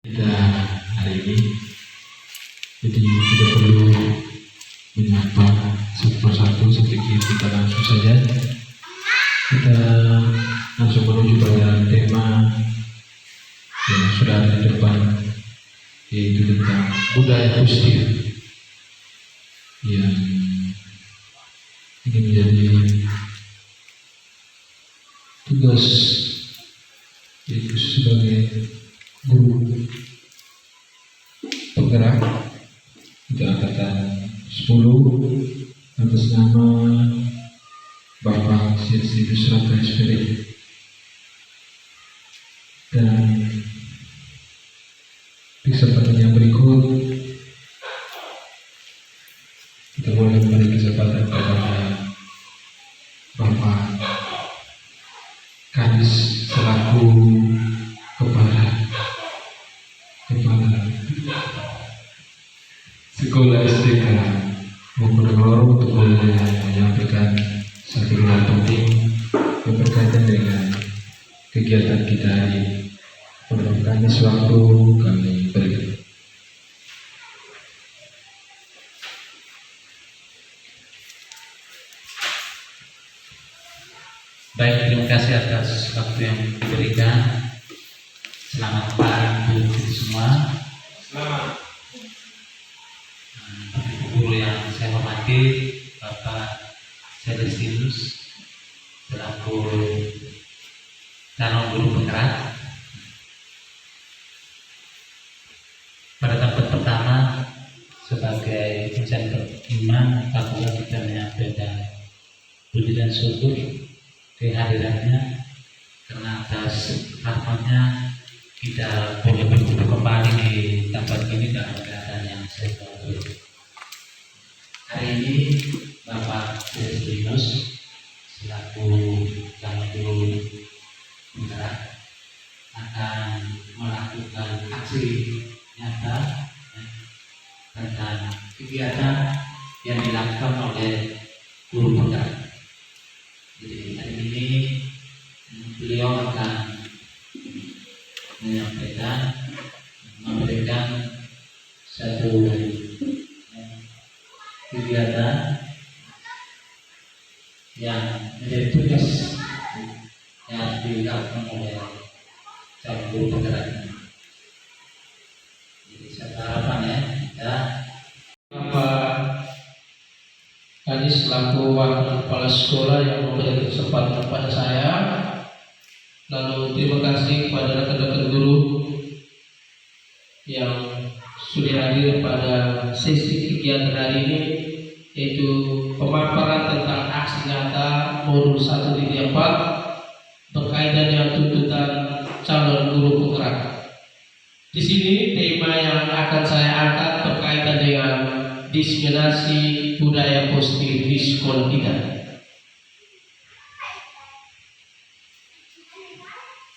kita hari ini. Jadi tidak perlu menyapa satu persatu, sedikit kita langsung saja. Kita langsung menuju pada tema yang sudah ada di depan, yaitu tentang budaya positif. Yang ini menjadi tugas yaitu sebagai guru penggerak di angkatan 10 atas nama Bapak Silsius Raka SPD. Dan di kesempatan yang berikut kita boleh memberi kesempatan kepada Bapak Kadis selaku kepala sekolah SDK Moponegoro untuk boleh menyampaikan satu hal penting yang berkaitan dengan kegiatan kita hari ini. Mudah-mudahan sewaktu kami berikan. Baik, terima kasih atas waktu yang diberikan. Selamat pagi untuk kita semua. Selamat. Guru yang saya hormati, Bapak Celestinus selaku calon guru penggerak. Pada tempat pertama sebagai insan beriman, apabila kita menyampaikan puji dan syukur kehadirannya, karena atas rahmatnya kita boleh berkumpul kembali di tempat ini dalam keadaan yang sehat. Hari ini Bapak Celestinus selaku calon guru penggerak akan melakukan aksi nyata tentang kegiatan yang dilakukan oleh guru penggerak. Jadi hari ini beliau akan menyampaikan, memberikan satu kegiatan yang menjadi tugas yang dilakukan oleh calon guru penggerak ini. Jadi saya harapan ya, Bapak Kadis selaku wakil kepala sekolah yang memberikan kesempatan kepada saya. Lalu terima kasih kepada rekan-rekan guru yang sudah hadir pada sesi kegiatan hari ini, yaitu pemaparan tentang aksi nyata modul 1.4 berkaitan dengan tuntutan calon guru penggerak. Di sini tema yang akan saya angkat berkaitan dengan diseminasi budaya positif di sekolah kita.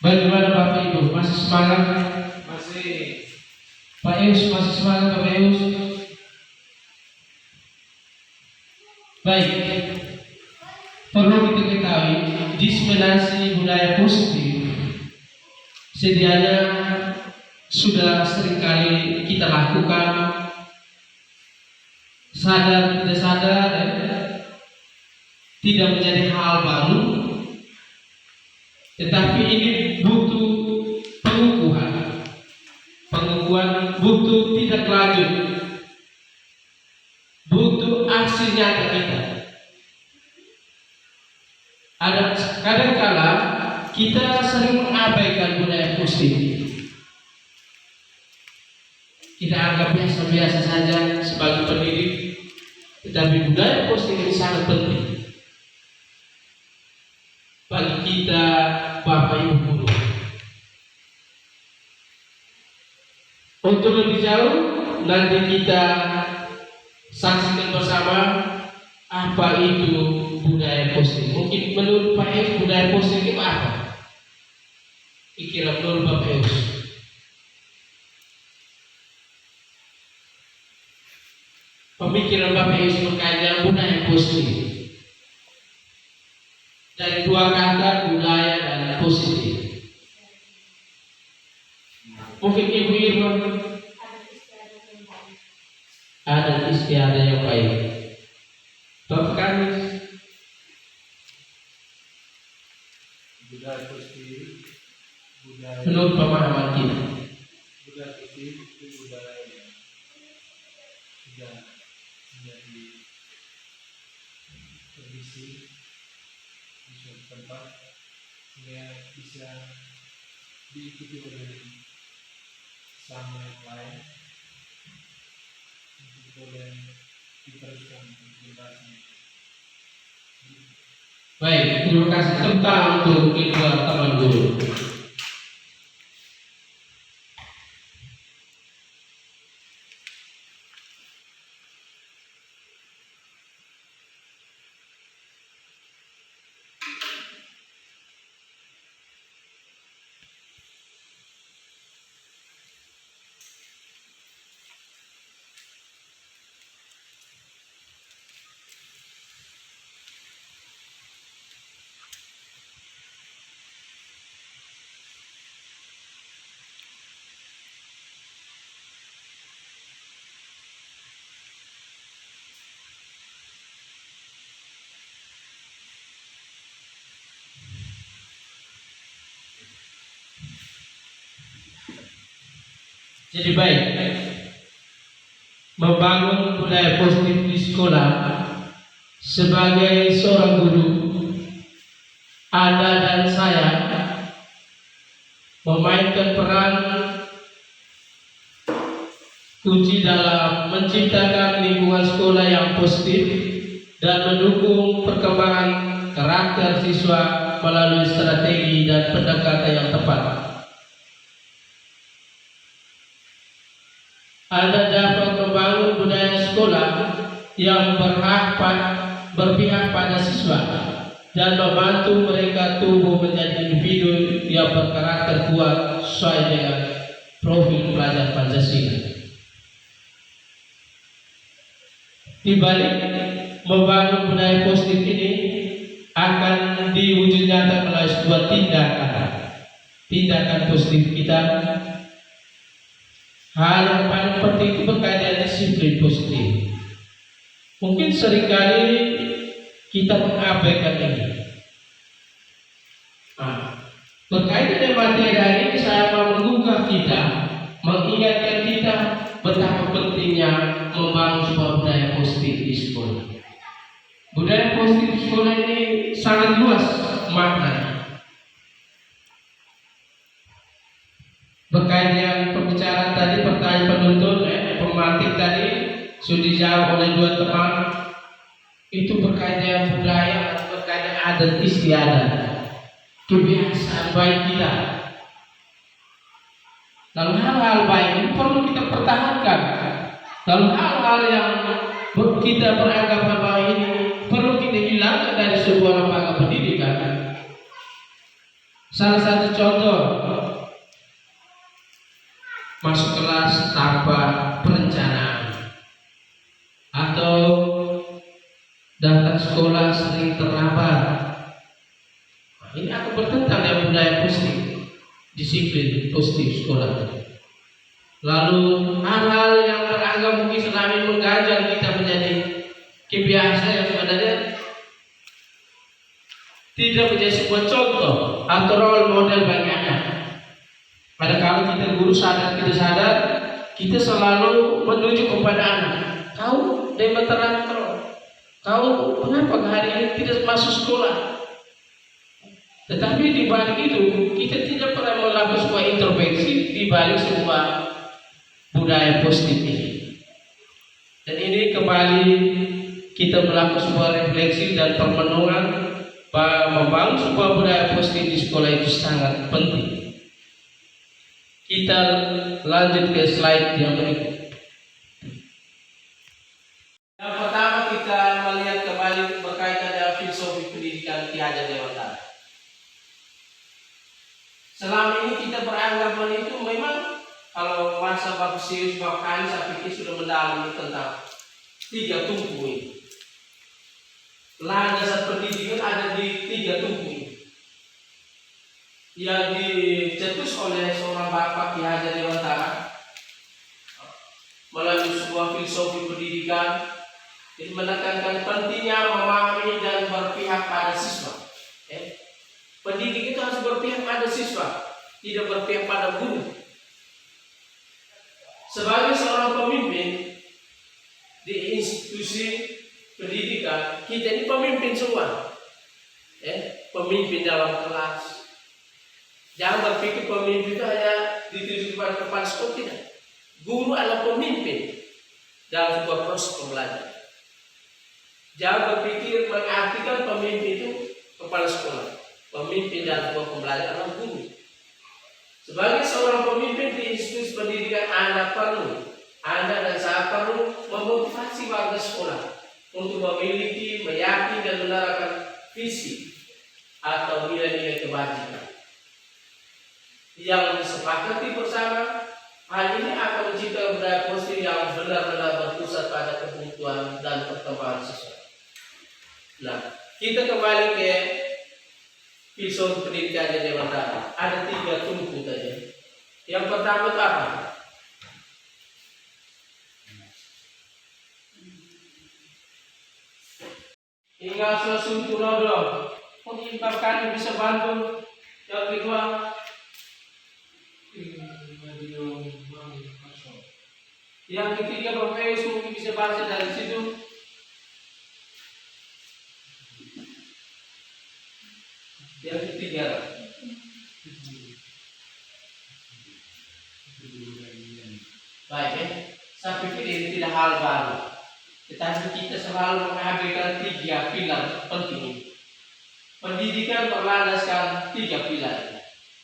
Bagaimana Bapak Ibu, masih semangat? Masih. Pak Eus masih semangat, Pak Eus? Baik, perlu kita ketahui diseminasi budaya positif sedianya sudah seringkali kita lakukan, sadar tidak sadar, tidak menjadi hal baru, tetapi ini butuh pengukuhan, butuh tindak lanjut, butuh aksi nyata kita. Ada kadang-kala kita sering mengabaikan budaya positif. Kita anggap biasa-biasa saja sebagai pendidik, tetapi budaya positif ini sangat penting bagi kita, Bapak Ibu guru. Untuk lebih jauh, nanti kita saksikan bersama apa itu budaya positif. Mungkin menurut Pak Eus budaya positif itu apa? Kira menurut Bapak Eus. Pemikiran Bapak Eus berkaitan budaya positif. Dari dua kata, budaya dan positif. Mungkin Ibu Irma istiadat yang baik. Bapak kami budaya positif, budaya menurut pemahaman kita. budaya positif itu budaya yang sudah menjadi tradisi di suatu tempat sehingga bisa diikuti oleh sama yang lain untuk boleh diteruskan ke generasi. Baik, terima kasih tentang untuk kedua teman guru. Jadi baik, membangun budaya positif di sekolah sebagai seorang guru, Anda dan saya memainkan peran kunci dalam menciptakan lingkungan sekolah yang positif dan mendukung perkembangan karakter siswa melalui strategi dan pendekatan yang tepat. Anda dapat membangun budaya sekolah yang berpihak pada siswa dan membantu mereka tumbuh menjadi individu yang berkarakter kuat sesuai dengan profil pelajar Pancasila. Di balik membangun budaya positif ini akan diwujud nyata melalui sebuah tindakan positif kita. Hal yang paling penting itu berkaitan disiplin positif. Mungkin seringkali kita mengabaikan ini. Berkaitan dengan materi hari ini, saya mau menggugah kita, mengingatkan kita betapa pentingnya membangun sebuah budaya positif di sekolah. Budaya positif di sekolah ini sangat luas maknanya. Berkaitan dengan pembicaraan tadi, pertanyaan penuntut, pemantik tadi sudah dijawab oleh dua teman. Itu berkaitan dengan budaya, berkaitan dengan adat istiadat, kebiasaan baik kita. Lalu hal-hal baik ini perlu kita pertahankan. Lalu hal-hal yang kita beranggapan bahwa ini perlu kita hilangkan dari sebuah lembaga pendidikan. Salah satu contoh, masuk kelas tanpa perencanaan atau datang sekolah sering terlambat. Ini akan bertentangan dengan budaya positif, disiplin positif sekolah. Lalu hal-hal yang beranggap mungkin selama ini mengganjal kita menjadi kebiasaan yang sebenarnya tidak menjadi sebuah contoh atau role model bagi anak. Padahal kita guru sadar tidak sadar, kita selalu menunjuk kepada anak. Kau demeteran kau kenapa hari ini tidak masuk sekolah? Tetapi di balik itu kita tidak pernah melakukan sebuah intervensi di balik sebuah budaya positif ini. Dan ini kembali kita melakukan sebuah refleksi dan permenungan bahwa membangun sebuah budaya positif di sekolah itu sangat penting. Kita lanjut ke slide yang berikut. Yang pertama kita melihat kembali berkaitan dengan filosofi pendidikan Ki Hajar Dewantara. Selama ini kita beranggapan itu memang kalau masa Bagusirius Bakani saya pikir sudah mendalami tentang 3 tumpu ini. Landasan pendidikan ada di 3 tumpu ini. Yang dicetus oleh seorang bapak Ki Hajar Dewantara melalui sebuah filosofi pendidikan pendidikan itu menekankan pentingnya memahami dan berpihak pada siswa. Pendidik itu harus berpihak pada siswa, tidak berpihak pada guru. Sebagai seorang pemimpin di institusi pendidikan, kita ini pemimpin semua. Pemimpin dalam kelas. Jangan berpikir pemimpin itu hanya dituju kepada kepala sekolah, tidak. Guru adalah pemimpin dalam sebuah proses pembelajaran. Jangan berpikir mengartikan pemimpin itu kepala sekolah. Pemimpin dalam sebuah pembelajaran adalah guru. Sebagai seorang pemimpin di institusi pendidikan, Anda dan saya perlu memotivasi warga sekolah untuk memiliki, meyakini dan menerapkan visi atau nilai-nilai kebajikan yang disepakati bersama. Hal ini akan menciptakan budaya positif yang benar-benar berpusat pada kebutuhan dan perkembangan siswa. Nah, kita kembali ke filosofi pendidikan yang pertama. Ada 3 tumpu tadi. Yang pertama itu apa? Ingat sesuatu nodo. Mengimpakkan bisa bantu. Yang kedua, yang ketiga profesi mungkin bisa baca dari situ. Yang ketiga, baik saya pikir ini tidak hal baru, tetapi kita selalu mengabaikan 3 pilar penting. Pendidikan berlandaskan 3 pilar.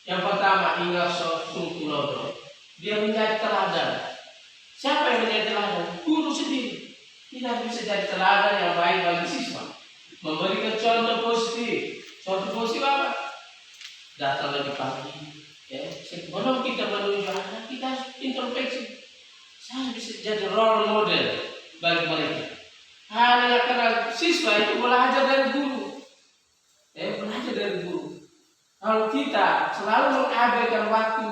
Yang pertama, ingat sungkunodo. Dia menjadi teladan. Siapa yang menjadi teladan? Guru sendiri. Tidak bisa jadi teladan yang baik bagi siswa. Memberikan contoh positif. Contoh positif apa? Datang lebih pagi. Sebelum kita menuju anak, kita harus introspeksi. Saya bisa jadi role model bagi mereka. Hanya karena siswa itu belajar dari guru. Belajar dari guru. Kalau kita selalu mengabaikan waktu,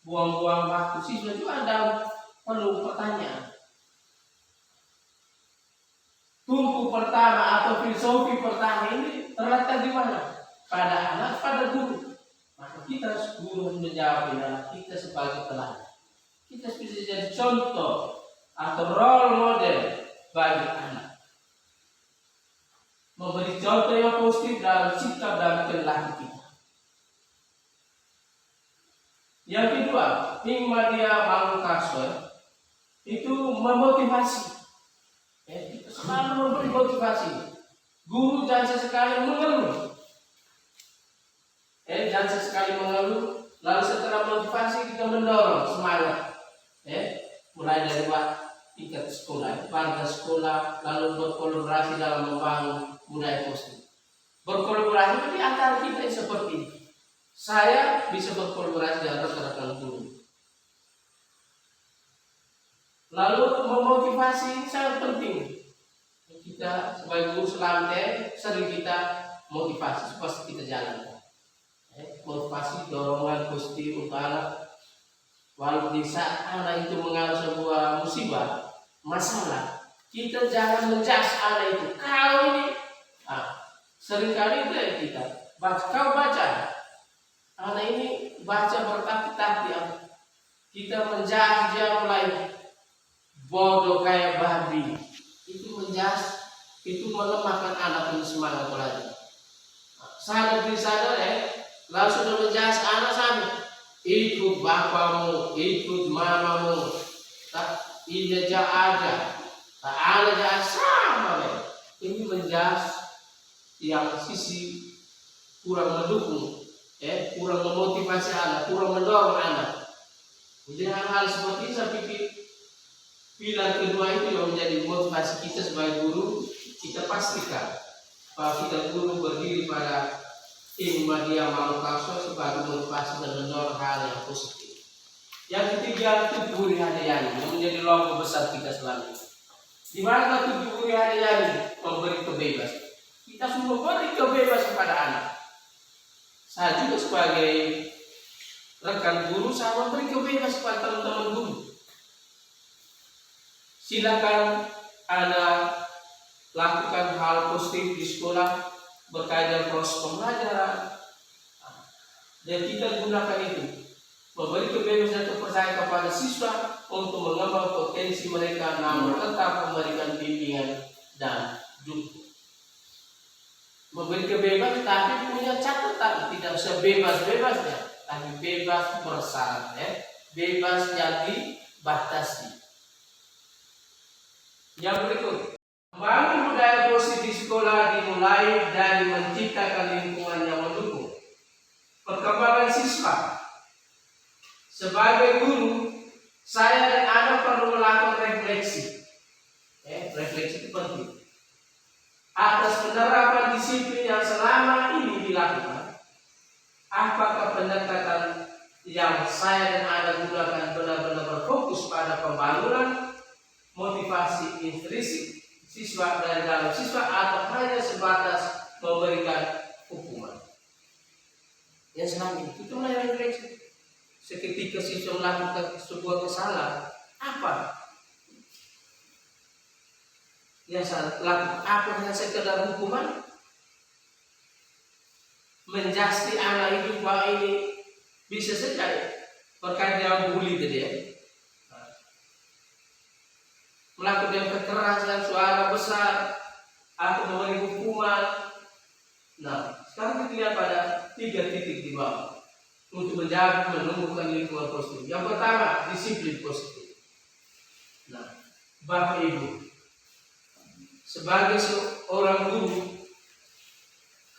buang-buang waktu, siswa itu ada perlu pertanyaan. Tumpu pertama atau filosofi pertama ini terletak di mana? Pada anak, pada guru. Maka kita guru menjawab adalah kita sebagai teladan. Kita bisa jadi contoh atau role model bagi anak. Memberi contoh yang positif dalam sikap dan perilaku kita. Yang kedua, Hikmadia Mangkaswa itu memotivasi. Kita selalu memberi motivasi. Guru jangan sesekali mengeluh. Jangan sesekali mengeluh. Lalu setelah motivasi kita mendorong semangat. Mulai dari tingkat sekolah, warga sekolah, lalu berkolaborasi dalam membangun budaya positif. Berkolaborasi di antara kita seperti ini. Saya bisa berkolaborasi dengan rekan-rekan guru. Lalu memotivasi sangat penting. Kita sebagai guru selantai sering kita motivasi, pasti kita jalankan. Motivasi dorongan positif untuk anak. Walaupun di saat anak itu mengalami sebuah musibah, masalah, kita jangan menjudge anak itu. Kau ini, seringkali itu kita baca, anak ini baca bertakti-takti, kita menjudge dia mulai bodoh kayak babi. Itu menjudge, itu melemahkan anak ini semangat belajar. Sadar diri sadar lalu sudah menjudge anak sana. Ikut bapamu, ikut mamamu, tak ini aja, tak ada sama. Ini menjas yang sisi kurang mendukung, kurang memotivasi anak, kurang mendorong anak. Jadi hal-hal seperti ini saya pikir pilar kedua itu yang menjadi motivasi kita sebagai guru. Kita pastikan bahwa kita guru berdiri pada Hikmadia Mangkaswa sebagai motivasi dan mendorong hal yang positif. Yang ketiga, Tujuh Hadayani yang menjadi logo besar kita selama ini. Di mana Tujuh Hadayani memberi kebebasan. Kita semua beri kebebasan kepada anak. Saya juga sebagai rekan guru, saya memberi kebebasan kepada teman-teman guru. silakan Anda lakukan hal positif di sekolah berkaitan proses pembelajaran. Dan kita gunakan itu, memberi kebebasan dan kepercayaan kepada siswa untuk mengembang potensi mereka, namun tetap memberikan bimbingan dan dukung. Memberi kebebasan tapi punya catatan, tidak sebebas-bebasnya, tapi bebas bersyarat, bebas yang dibatasi. Yang berikut, membangun budaya positif di sekolah dimulai dari menciptakan lingkungan yang mendukung perkembangan siswa. Sebagai guru, saya dan Anda perlu melakukan refleksi. Refleksi itu penting. Atas penerapan disiplin yang selama ini dilakukan, apakah pendekatan yang saya dan Anda gunakan benar-benar berfokus pada pembangunan motivasi intrinsik siswa dari dalam siswa, atau hanya sebatas memberikan hukuman? Yang selama itu mulai refleksi. Seketika siswa melakukan sebuah kesalahan, apa yang saya lakukan? Apa yang sekedar hukuman? Menjasti anak itu bahwa ini bisa saja berkait dengan bully tadi, melakukan kekerasan, suara besar, atau memberi hukuman. Nah, sekarang kita lihat pada 3 titik di bawah untuk menjaga menumbuhkan lingkungan positif. Yang pertama, disiplin positif. Nah, Bapak Ibu, sebagai seorang guru,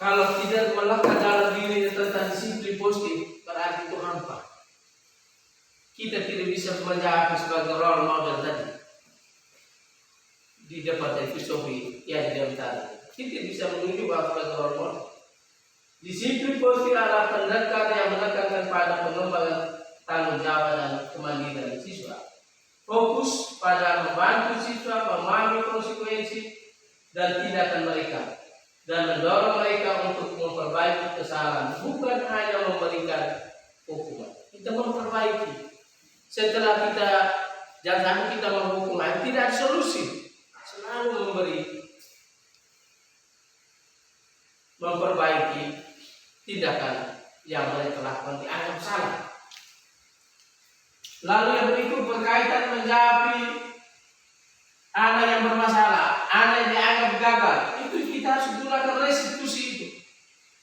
kalau tidak melekat dalam dirinya tentang disiplin positif, berarti itu hampa. Kita tidak bisa menjaga sebagai role model tadi di depan filosofi yang diantara. Kita bisa menunjuk sebagai role model. Disiplin positif adalah pendekatan yang menekankan pada pengembangan tanggung jawab dan kemandirian siswa. Fokus pada membantu siswa memahami konsekuensi dan tindakan mereka, dan mendorong mereka untuk memperbaiki kesalahan, bukan hanya memberikan hukuman. Kita memperbaiki. Setelah kita jangan kita menghukum, tidak ada solusi. Selalu memberi, memperbaiki tindakan yang mereka lakukan dianggap salah. Lalu yang berikut berkaitan menjawab anak yang bermasalah, anak yang dianggap gagal, itu kita harus gunakan restitusi itu.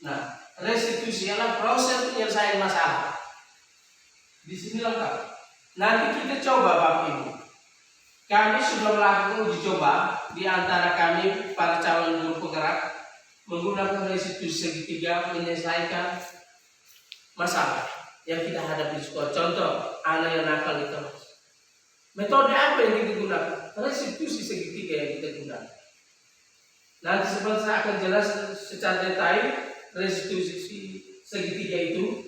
Nah, restitusi adalah proses penyelesaian masalah. Di sini lengkap. Nanti kita coba Bapak Ibu. Kami sudah melakukan uji coba di antara kami para calon guru penggerak menggunakan restitusi segitiga menyelesaikan masalah yang kita hadapi di sekolah. Contoh, anak yang nakal di kelas. Metode apa yang kita gunakan? Restitusi segitiga yang kita gunakan. Nanti sebentar saya akan jelaskan secara detail restitusi segitiga itu.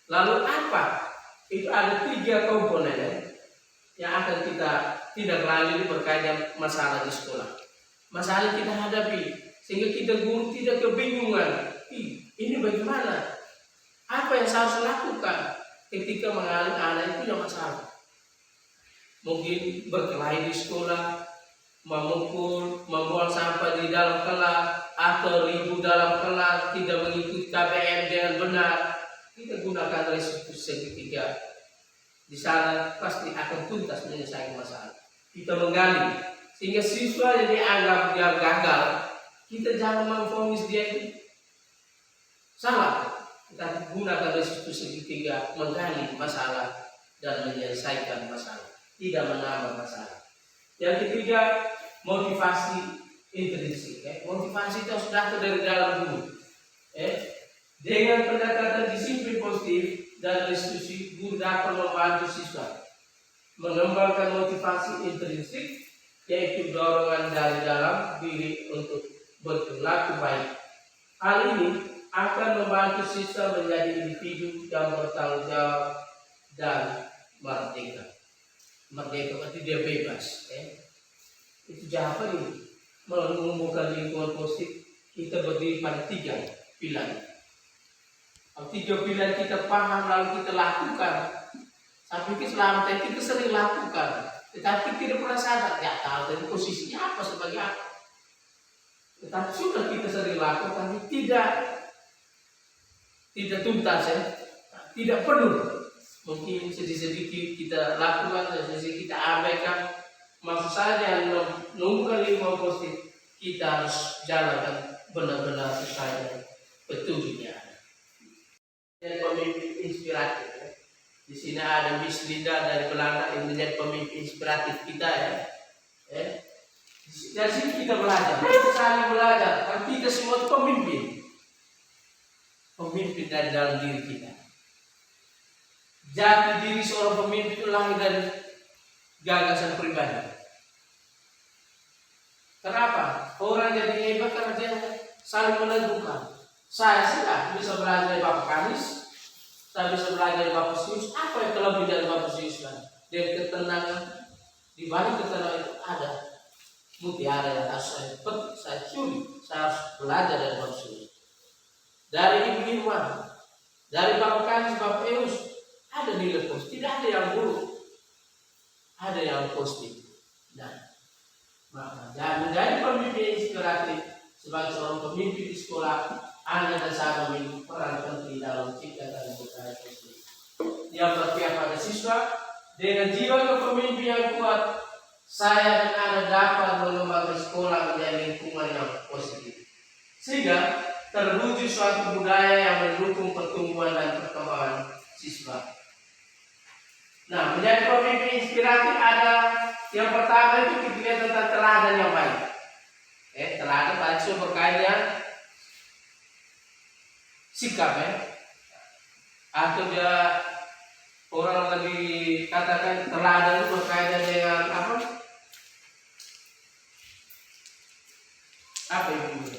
Lalu apa? Itu ada 3 komponen yang akan kita tindak lanjut berkaitan masalah di sekolah. Masalah yang kita hadapi, sehingga kita guru tidak kebingungan. Ini bagaimana? Apa yang saya harus lakukan ketika mengalami anak itu yang masalah? Mungkin berkelahi di sekolah, memukul, membuang sampah di dalam kelas, atau ribut dalam kelas, tidak mengikuti KBM dengan benar. Kita gunakan restitusi segitiga. Di sana pasti akan tuntas menyelesaikan masalah. Kita menggali sehingga siswa yang dianggap dia gagal, kita jangan memvonis dia itu salah. Kita gunakan restitusi segitiga, menggali masalah dan menyelesaikan masalah, tidak menambah masalah. Yang ketiga, motivasi intrinsik. Motivasi itu harus datang dari dalam dulu. Dengan pendekatan disiplin positif dan restitusi, guru dapat membantu siswa mengembangkan motivasi intrinsik, yaitu dorongan dari dalam diri untuk berperilaku baik. Hal ini akan membantu siswa menjadi individu yang bertanggung jawab dan merdeka. Merdeka berarti dia bebas. Itu apa ini? Menumbuhkan lingkungan positif, kita berdiri pada 3 pilar. Kalau 3 pilihan kita paham lalu kita lakukan, sampai keselamatan kita sering lakukan. tetapi tidak pernah sadar, tidak tahu dari posisinya apa sebagai apa. Tetapi sudah kita sering lakukan, tapi tidak tuntas ya, tidak penuh. Mungkin sedikit-sedikit kita lakukan, sedikit kita abaikan. Maksud saya nunggu kali mau positif, kita harus jalankan benar-benar sesuai dengan petunjuknya. Dan pemimpin inspiratif. Ya. Di sini ada Miss Linda dari Belanda yang menjadi pemimpin inspiratif kita ya. Dari sini kita belajar, kita saling belajar. Karena kita semua itu pemimpin dari dalam diri kita. Jati diri seorang pemimpin itu lahir dari gagasan pribadi. Kenapa? Orang jadi hebat karena dia saling menentukan. Saya sudah bisa belajar dari Bapak Kamis, saya bisa belajar dari Bapak Sius. Apa yang terlebih dari Bapak Sius? Dari ketenangan, di balik ketenangan itu ada mutiara yang harus saya petik, saya curi. Saya harus belajar dari Bapak Sius. Dari Ibu Irwan, dari Bapak Kamis, Bapak Eus, ada nilai positif. Tidak ada yang buruk, ada yang positif. Nah, maka jangan menjadi pemimpin inspiratif sebagai seorang pemimpin di sekolah. Anda dan saya memiliki peran penting dalam menciptakan budaya positif yang berpihak pada siswa. Dengan jiwa kepemimpinan yang kuat, saya dan Anda dapat mengembangkan sekolah menjadi lingkungan yang positif, sehingga terwujud suatu budaya yang mendukung pertumbuhan dan perkembangan siswa. Nah, menjadi pemimpin inspiratif ada yang pertama itu kita lihat tentang teladan yang baik. Teladan paling sumber berkaitan sikap ya, atau dia orang lebih katakan teladan itu berkaitan dengan apa? Apa itu?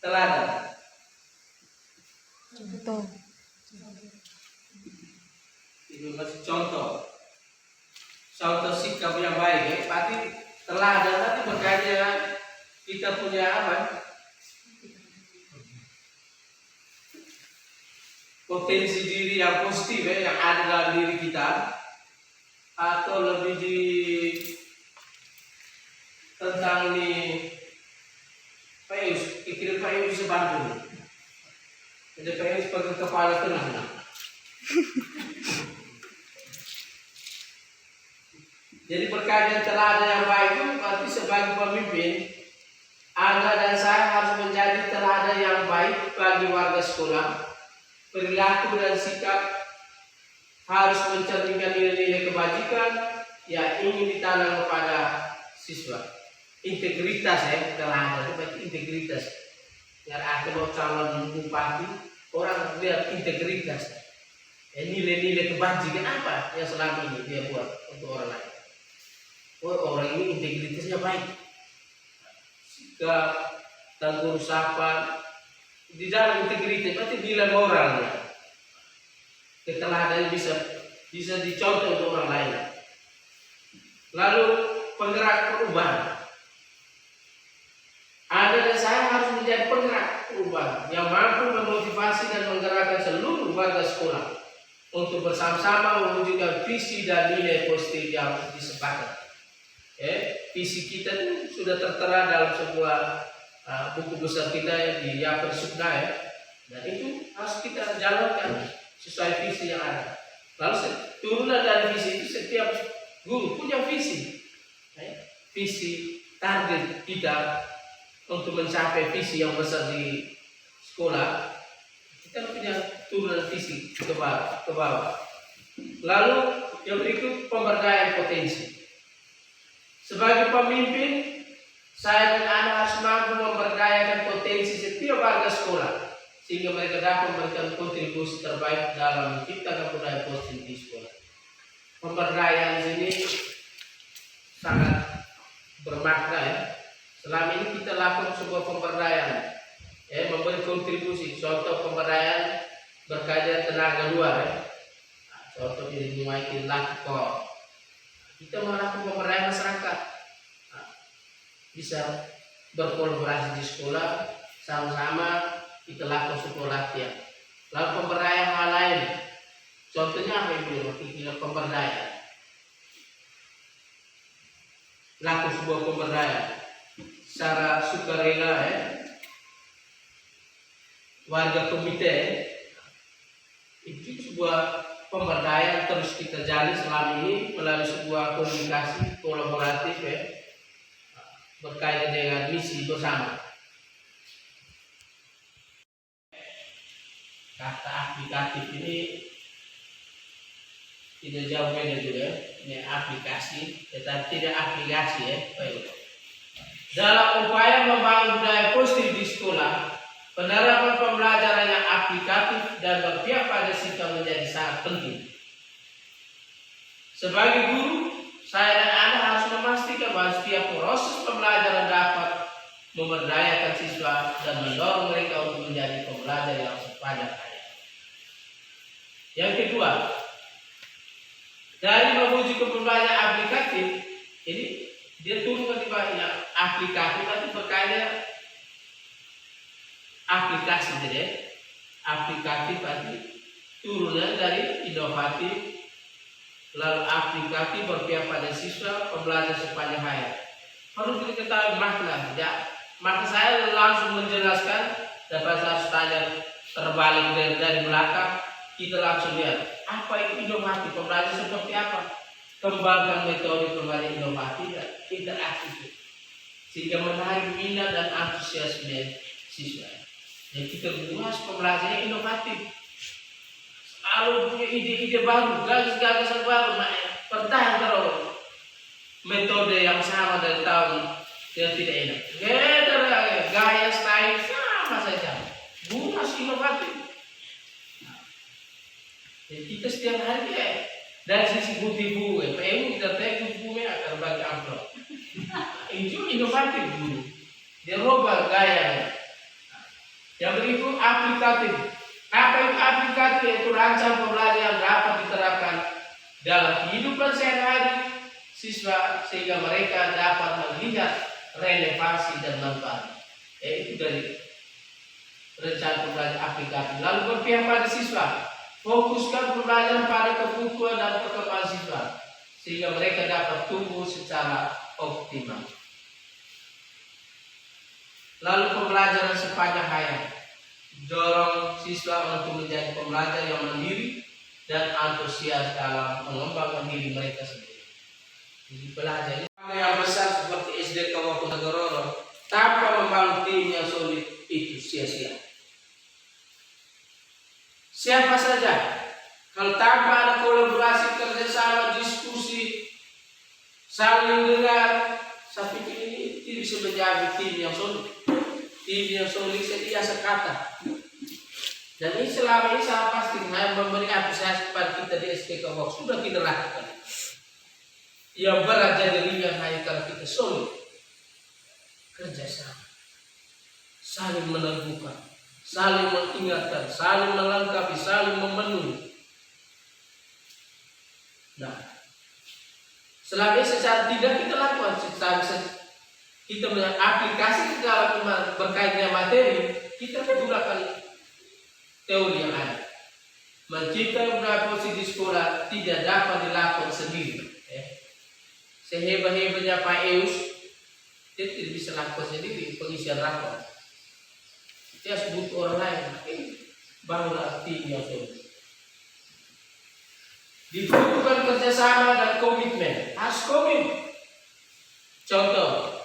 Teladan. Contoh. Itu masih contoh. Contoh sikap yang baik ya, berarti teladan nanti berkaitan dengan kita punya apa? Potensi diri yang positif ya, yang ada dalam diri kita, atau lebih tentang nih Pak Yus, kira Pak Yus bisa bantu nih. Jadi Pak Yus sebagai kepala tenang. Jadi berkaitan teladan yang baik itu berarti sebagai pemimpin, Anda dan saya harus menjadi teladan yang baik bagi warga sekolah. Perilaku dan sikap harus mencerminkan nilai-nilai kebajikan yang ingin ditanam kepada siswa. Integritas ya, teladan itu berarti integritas. Yang kalau calon bupati, orang lihat integritas. Nilai-nilai kebajikan apa yang selama ini dia buat untuk orang lain. Oh, orang ini integritasnya baik, sikap, tanggung sapa, di dalam integritas berarti nilai moralnya, keteladan bisa dicontoh untuk orang lain. Lalu penggerak perubahan, Anda dan saya harus menjadi penggerak perubahan yang mampu memotivasi dan menggerakkan seluruh warga sekolah untuk bersama-sama mewujudkan visi dan nilai positif yang disepakati. Visi kita itu sudah tertera dalam sebuah buku besar kita yang di Yaper Sukna ya, dan itu harus kita jalankan sesuai visi yang ada. Lalu turunan dari visi itu setiap guru punya visi, visi target kita untuk mencapai visi yang besar di sekolah. Kita punya turunan visi ke bawah. Lalu yang berikut pemberdayaan potensi. Sebagai pemimpin, saya dan Anda harus mampu memberdayakan potensi setiap warga sekolah sehingga mereka dapat memberikan kontribusi terbaik dalam menciptakan budaya positif di sekolah. Pemberdayaan di sini sangat bermakna ya. Selama ini kita lakukan sebuah pemberdayaan, memberi kontribusi. Contoh pemberdayaan berkaitan tenaga luar ya. Contoh ini mewakili lakor. Kita melakukan pemberdayaan masyarakat, bisa berkolaborasi di sekolah, sama-sama kita lakukan sebuah latihan. Lalu pemberdayaan hal lain, contohnya apa Ibu? Kita pemberdayaan, laku sebuah pemberdayaan secara sukarela warga komite itu sebuah pemberdayaan terus kita jalin selama ini melalui sebuah komunikasi kolaboratif berkaitan dengan misi bersama. Kata aplikatif ini tidak jauh beda juga, ini aplikasi, tetapi tidak aplikasi Dalam upaya membangun budaya positif di sekolah, penerapan pembelajaran yang aplikatif dan berpihak pada siswa menjadi sangat penting. Sebagai guru, saya dan Anda harus memastikan bahwa setiap proses pembelajaran dapat memberdayakan siswa dan mendorong mereka untuk menjadi pembelajar yang sepadan. Yang kedua, dari menuju ke pembelajaran aplikatif, ini dia turun ke yang aplikatif nanti berkaitan aplikasi jadi aplikatif tadi turunnya dari inovatif lalu aplikatif berpihak pada siswa pembelajar sepanjang hayat. Perlu kita ketahui makna ya. Maka saya langsung menjelaskan dan saya harus tanya terbalik dari belakang. Kita langsung lihat apa itu inovatif, pembelajaran seperti apa, kembangkan metode pembelajaran inovatif dan interaktif sehingga menarik minat dan antusiasme siswa. Jadi kita buat pembelajaran inovatif, selalu punya ide-ide baru, gagasan baru, pertahan terus metode yang sama dari tahun yang tidak enak, gaya style sama saja, buat inovatif. Jadi kita setiap hari dari sisi buku PMU kita tahu buku akan bagi amplop. Itu inovatif dulu. Dia rubah gaya. Yang berikut aplikatif. Apa itu aplikatif? Itu rancang pembelajaran dapat diterapkan dalam kehidupan sehari-hari siswa sehingga mereka dapat melihat relevansi dan manfaat. Itu dari rencana pembelajaran aplikatif. Lalu berpihak pada siswa. Fokuskan pembelajaran pada kebutuhan dan perkembangan siswa sehingga mereka dapat tumbuh secara optimal. Lalu pembelajaran sepanjang hayat, dorong siswa untuk menjadi pembelajar yang mandiri dan antusias dalam mengembangkan diri mereka sendiri. Jadi belajar yang besar seperti SD Kabupaten Negoro tanpa membangun tim yang solid itu sia-sia. Siapa saja, kalau tanpa ada kolaborasi, kerjasama, diskusi, saling dengar, saya pikir ini tidak bisa menjadi tim yang solid. Tim yang solid sedia sekata. Dan ini selama ini saya pasti saya memberi apresiasi kepada kita di STK Works sudah kita lakukan. Yang berat jadi ringan hanya kalau kita solid, kerjasama, saling meneguhkan, saling mengingatkan, saling melengkapi, saling memenuhi. Nah, selama ini secara tidak kita lakukan, kita melihat aplikasi ke dalam berkait dengan materi, kita menggunakan teori yang ada. Menciptakan budaya positif di sekolah tidak dapat dilakukan sendiri. Sehebat-hebatnya Pak Eus, dia tidak bisa lakukan sendiri pengisian rapor. Dia sebut orang lain, barulah tim yang solid. Dibutuhkan kerjasama dan komitmen. Harus komit. Contoh,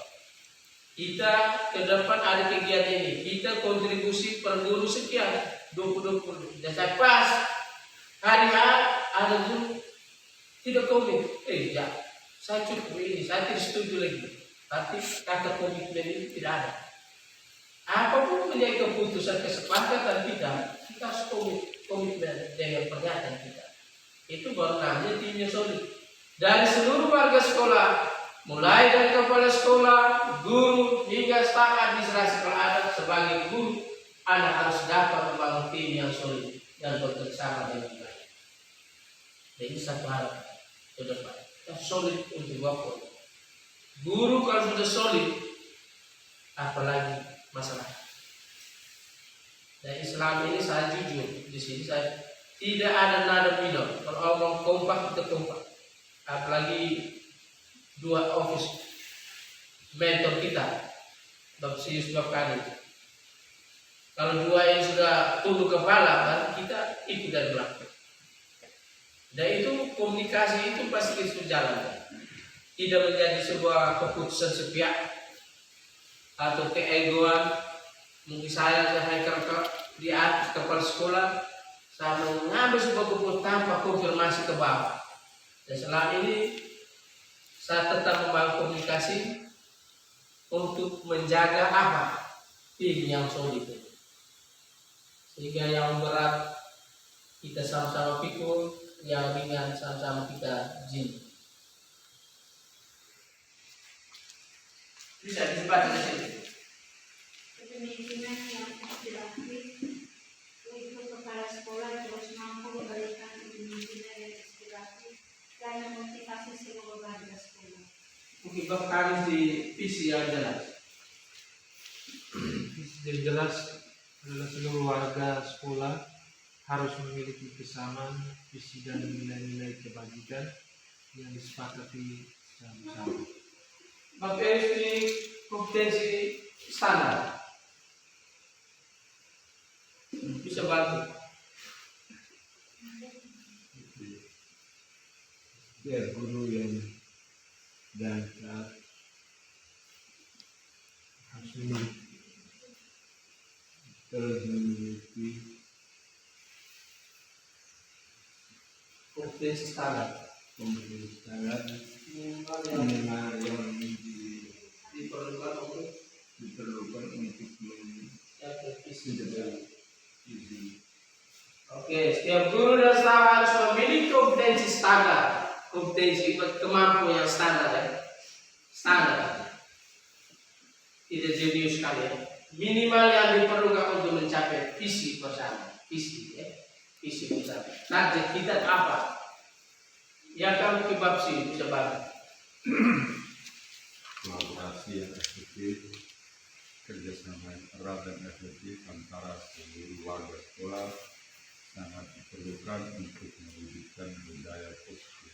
kita ke depan ada kegiatan ini, kita kontribusi per guru sekian, 20. Dan saya pas hari ada guru tidak komit, ya, saya cukup ini, saya tidak setuju lagi. Tapi kata komitmen ini tidak ada. Apapun menjadi keputusan kesepakatan kita harus komitmen dengan pernyataan kita. Itu baru namanya timnya solid. Dari seluruh warga sekolah, mulai dari kepala sekolah, guru, hingga staf administrasi kalau ada sebagai guru, Anda harus dapat membangun tim yang solid dan bekerjasama dengan baik. Jadi satu hal ke depan, kita solid untuk waktu. Guru kalau sudah solid, apalagi masalah. Dan Islam ini saya jujur di sini, saya tidak ada nada minor. Kalau ngomong kompak kita kompak. Apalagi dua office mentor kita, Dr. Sius Bakani. Kalau dua yang sudah tunduk kepala, berarti kita ikut dari belakang. Dan itu komunikasi itu pasti berjalan. Tidak menjadi sebuah keputusan sepihak atau keegoan. Mungkin saya di atas kepala sekolah, saya mengambil sebuah keputusan tanpa konfirmasi ke bawah. Dan selama ini saya tetap membangun komunikasi untuk menjaga apa tim yang solid, sehingga yang berat kita sama-sama pikul, yang ringan sama-sama kita jin. Bisa dibaca di sini. Kepemimpinan yang inspiratif untuk kepala sekolah terus mampu memberikan kepemimpinan yang inspiratif dan memotivasi seluruh warga sekolah. Mungkin Bapak kami di visi yang jelas. Visi yang jelas adalah seluruh warga sekolah harus memiliki kesamaan visi dan nilai-nilai kebajikan yang disepakati secara bersama. Bapak ini kompetensi standar. Bisa bantu. Biar guru yang dan harus terus memiliki Kompetensi standar. kompetensi standar minimal yang Diperlukan untuk diperlukan untuk visi. mencapai visi. Oke, setiap guru dan staff harus memiliki kompetensi standar. Kompetensi kemampuan yang standar ya. Standar. Tidak jenius sekali ya. Minimal yang diperlukan untuk mencapai visi bersama. Visi ya. Visi bersama. Target kita apa? Ya kamu kebab sih bisa banget. Kolaborasi yang efektif, kerjasama yang erat dan efektif antara seluruh warga sekolah sangat diperlukan untuk mewujudkan budaya positif.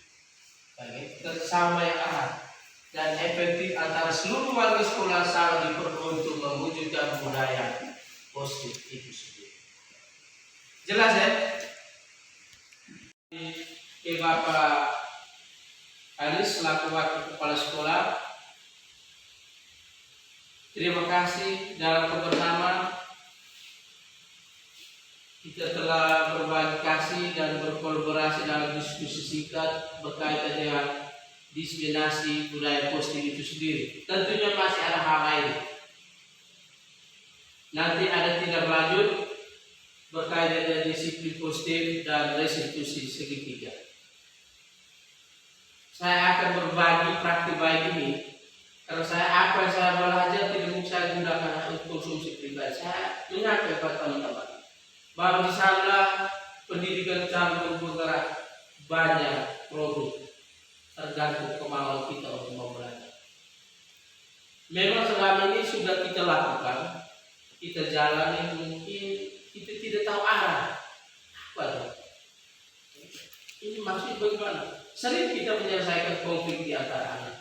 Kerjasama yang erat dan efektif antara seluruh warga sekolah sangat diperlukan untuk mewujudkan budaya positif itu sendiri. Jelas ya? Bapak Anis selaku wakil kepala sekolah, terima kasih dalam kebersamaan kita telah berbagi kasih dan berkolaborasi dalam diskusi singkat berkaitan dengan diseminasi budaya positif itu sendiri. Tentunya masih ada hal lain. Nanti ada tindak lanjut berkaitan dengan disiplin positif dan restitusi segitiga. Saya akan berbagi praktik baik ini karena apa yang saya belajar tidak bisa saya gunakan untuk konsumsi pribadi. Saya menyampaikan kepada teman-teman bahwa di sana pendidikan cara bergerak banyak produk tergantung kemauan kita untuk mau belajar. Memang selama ini sudah kita lakukan, kita jalani, mungkin kita tidak tahu arah apa itu. Ini maksudnya bagaimana? Sering kita menyelesaikan konflik di antara anak.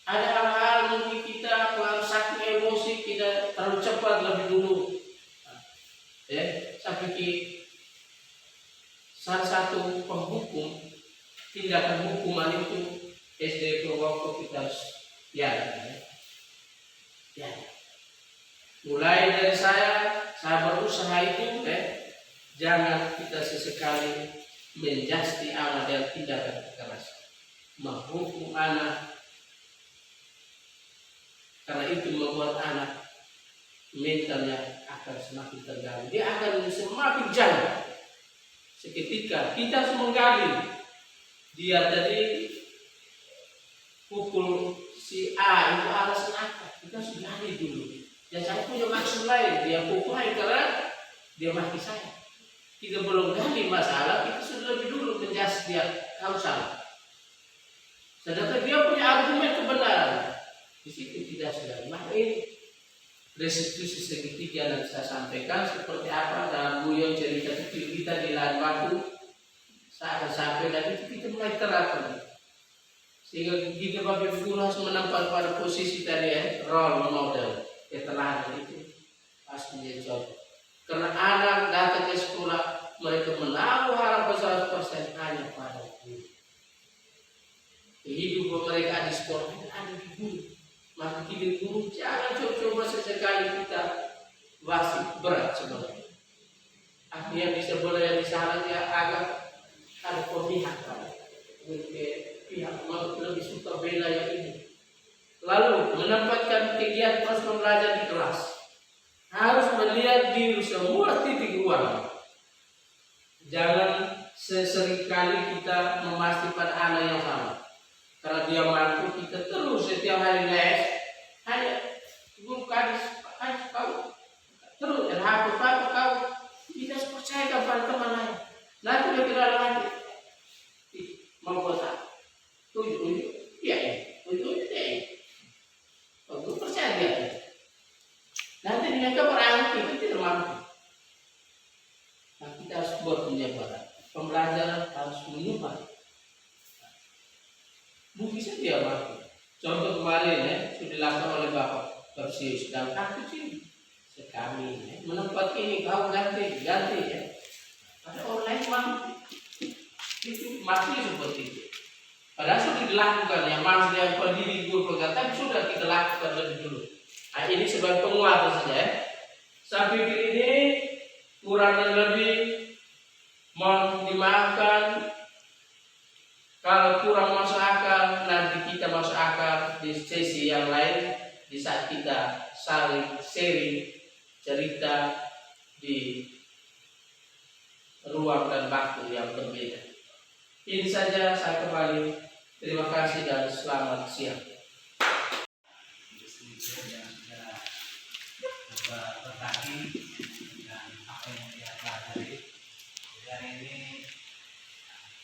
Ada hal-hal mungkin kita kalau saking emosi kita terlalu cepat lebih dulu. Saya pikir salah satu penghukum tindakan hukuman itu SD Purwokerto kita harus ya. Mulai dari saya berusaha itu jangan kita sesekali menjasti anak dan tindakan kekerasan, menghukum anak, karena itu membuat anak mentalnya akan semakin terganggu, dia akan semakin jauh. Seketika kita harus menggali dia tadi pukul si A itu alasan apa, kita harus gali dulu. Dan saya punya maksud lain, dia pukul karena dia maki saya. Kita belum gali masalah, kita sudah lebih dulu menjas dia kamu salah. Sedangkan dia punya argumen kebenaran, di situ tidak sudah. Maka ini restitusi segitiga yang saya sampaikan seperti apa dalam beliau cerita kecil kita di lahan batu saat sampai dan itu kita mulai terapkan sehingga kita bagi guru harus menempatkan pada posisi tadi ya role model keteladan itu pasti dia jawab karena anak datang ke sekolah mereka menaruh harapan 100% hanya pada guru. Hidup mereka di sekolah itu ada di guru. Maka kita guru jangan coba sesekali kita wasit berat sebenarnya. Akhirnya bisa boleh yang disalahnya agak ada pihak pihak lebih suka bela yang ini. Lalu menempatkan kegiatan terus belajar di kelas harus melihat di semua titik ruang. Jangan sesekali kita memastikan anak yang sama. Karena dia mampu kita terus setiap hari les hanya guru kadis kau terus dan hapus kau kita percaya kepada teman lain nanti dia tidak lagi mau kota tujuh ya tujuh aku percaya dia nanti dia keperang kita tidak mampu nah kita harus buat penyebaran pembelajaran harus menyebar bisa dia mampu. Contoh kemarin ya sudah dilakukan oleh Bapak Persius dan kartu ini sekami ya, menempat ini kau ganti ya. Ada online mampu itu masih seperti itu. Padahal sudah dilakukan ya masih yang pendiri guru tapi sudah kita lakukan lebih dulu. Nah ini sebagai penguatan saja ya. Saya pikir ini kurang dan lebih mohon dimaafkan. Kalau kurang masuk akal, nanti kita masuk akal di sesi yang lain di saat kita saling sharing cerita di ruang dan waktu yang berbeda. Ini saja saya kembali. Terima kasih dan selamat siang. Berbagi dengan apa yang dia pelajari hari ini.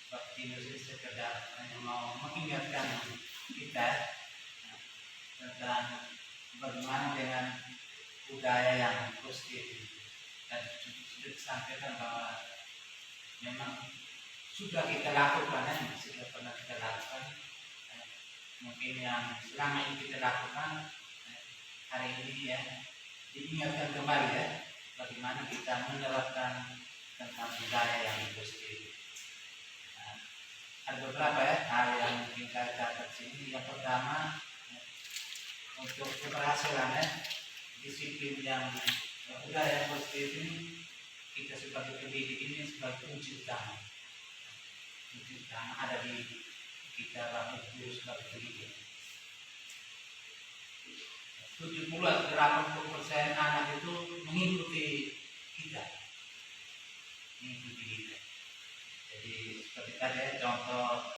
Bakti Indonesia sekedar hanya mau mengingatkan kita tentang bagaimana dengan budaya yang positif dan sudah disampaikan bahwa memang sudah kita lakukan sudah pernah kita lakukan mungkin yang selama ini kita lakukan hari ini ya diingatkan kembali ya bagaimana kita menerapkan tentang budaya yang positif. Ada beberapa ya hal yang mungkin saya catat sini. Yang pertama untuk keberhasilan ya disiplin yang budaya yang positif ini kita sebagai pendidik ini sebagai kunci utama ada di kita bagi guru sebagai pendidik. 70-80% anak itu mengikuti kita. Jadi seperti tadi contoh